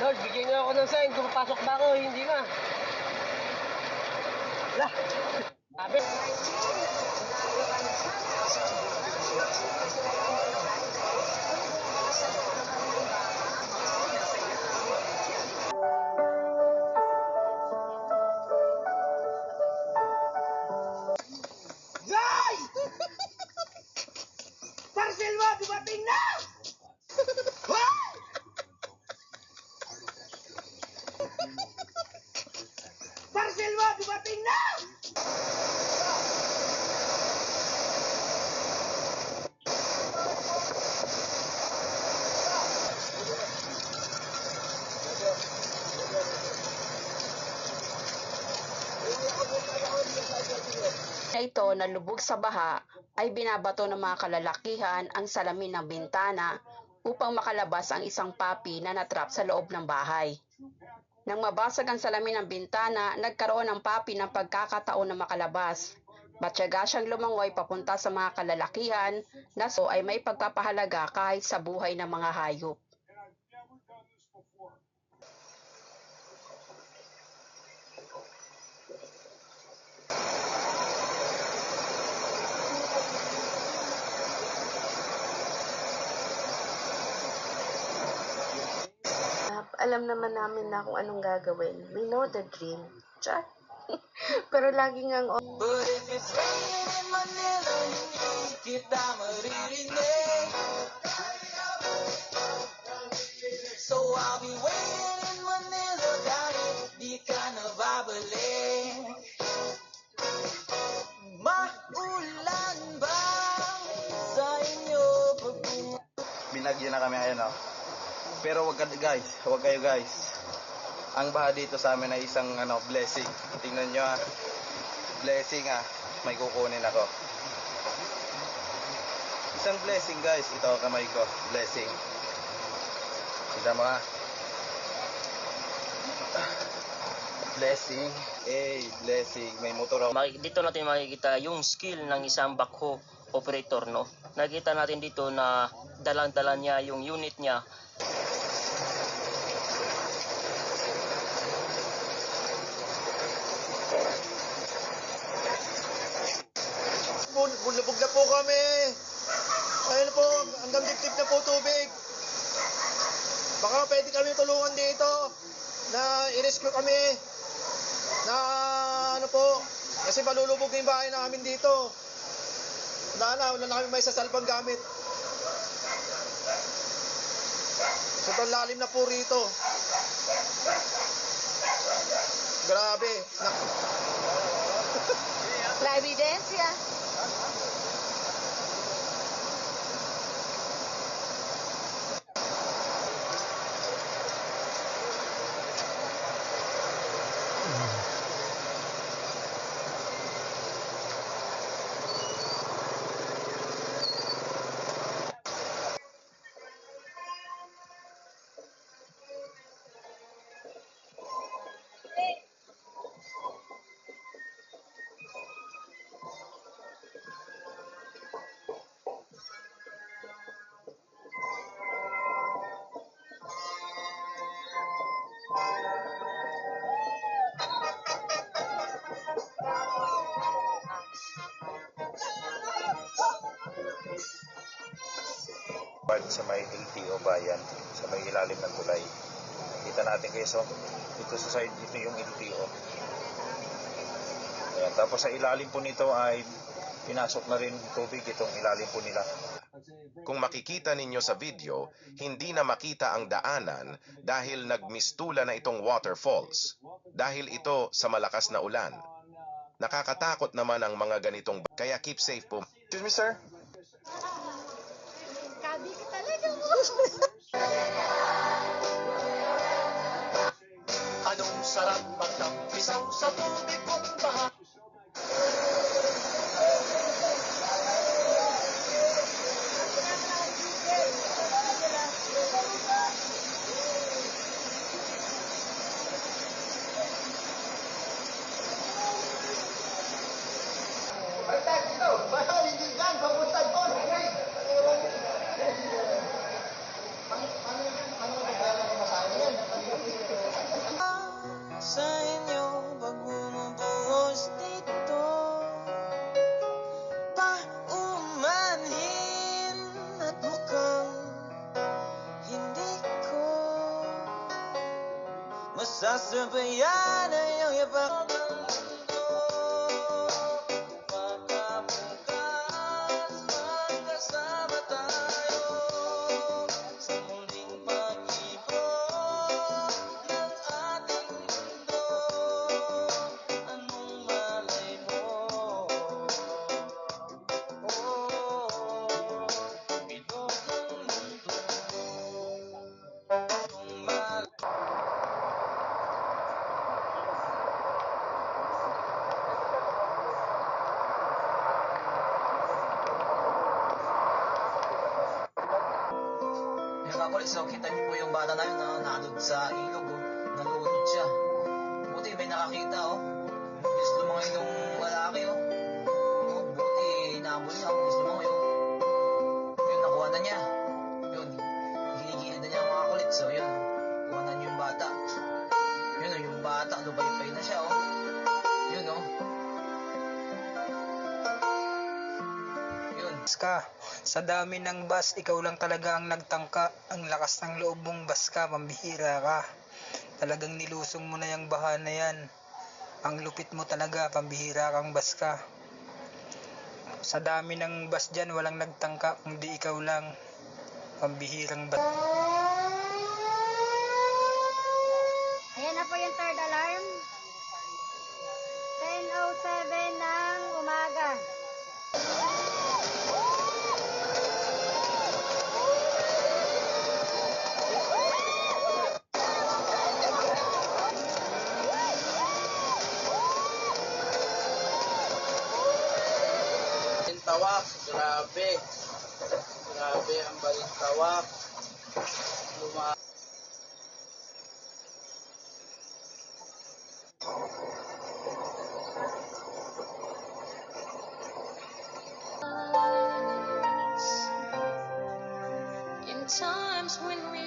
Lord, bigyan nga ako ng sign kung papasok ba ako, hindi na. Wala. Sabi. Jai! Parcel mo, dumating na! Parcel mo, dumating na! Na ito na lubog sa baha ay binabato ng mga kalalakihan ang salamin ng bintana upang makalabas ang isang papi na natrap sa loob ng bahay. Nang mabasag ang salamin ng bintana, nagkaroon ng papi ng pagkakataon na makalabas. Matyaga siyang lumangoy papunta sa mga kalalakihan na so ay may pagpapahalaga kahit sa buhay ng mga hayop. Alam naman namin na kung anong gagawin. We know the dream. Char. Pero lagi ngang... But if it's raining in Manila, hindi kita maririnig. So I'll be waiting in Manila kahit di ka na babalik. Maulan ba sa inyo pag Binagyo na kami ngayon, no? Pero wag kayo guys. Ang baha dito sa amin ay isang blessing. Tingnan nyo blessing may kukunin ako. Isang blessing guys, ito kamay ko, blessing. Kita mo blessing, blessing, may motor ako. Dito natin makikita yung skill ng isang backhoe operator, no? Nakita natin dito na dalang-dalan niya yung unit niya. Bulubog na po kami. Ayun po, hanggang dip na po tubig. Baka pwede kami tulungan dito na i-rescue kami na kasi malulubog na yung bahay namin dito. Wala na kami may sasalbang gamit. Sobrang lalim na po rito. Grabe. La evidencia. Sa may LTO bayan, sa may ilalim ng tulay. Kita natin kayo dito sa side dito yung LTO. Ayan, tapos sa ilalim po nito ay pinasok na rin tubig itong ilalim po nila. Kung makikita ninyo sa video, hindi na makita ang daanan dahil nagmistula na itong waterfalls. Dahil ito sa malakas na ulan. Nakakatakot naman ang mga ganitong kaya keep safe po. Excuse me, sir? Kabi ka talaga mo. Anong sarap magtampisaw sa tubig kong baha? Sasabayan ay iyong ipag Pagkabukas magkasama tayo Sa muling pag-ibig ng ating mundo Anong malay mo? Bilog ng mundo Anong malay Yung kakulit, so kita niyo po yung bata na yun na nalod sa ilog, oh. Nalunod siya. Buti may nakakita, oh. Bilis lumangoy nung lalaki, oh. Oh, buti inaabol niya, oh. Bilis lumangoy, oh. Yun, nakuha na niya. Yun, ginigilid na niya ang mga kulit, so yun. Kuha na niya yung bata. Yun, oh, yung bata, lupay-pay na siya, oh. Yun, oh. Yun. Baska, sa dami ng bus, ikaw lang talaga ang nagtangka. Ang lakas ng loob mong Baska, pambihira ka. Talagang nilusong mo na yung baha na yan. Ang lupit mo talaga, pambihira kang Baska. Sa dami ng bus dyan, walang nagtangka, kundi ikaw lang. Pambihirang Baska. Ayan na po yung third alarm. 10:07 ng umaga. Balintawak, grabe. Grabe ang balintawak. In times when we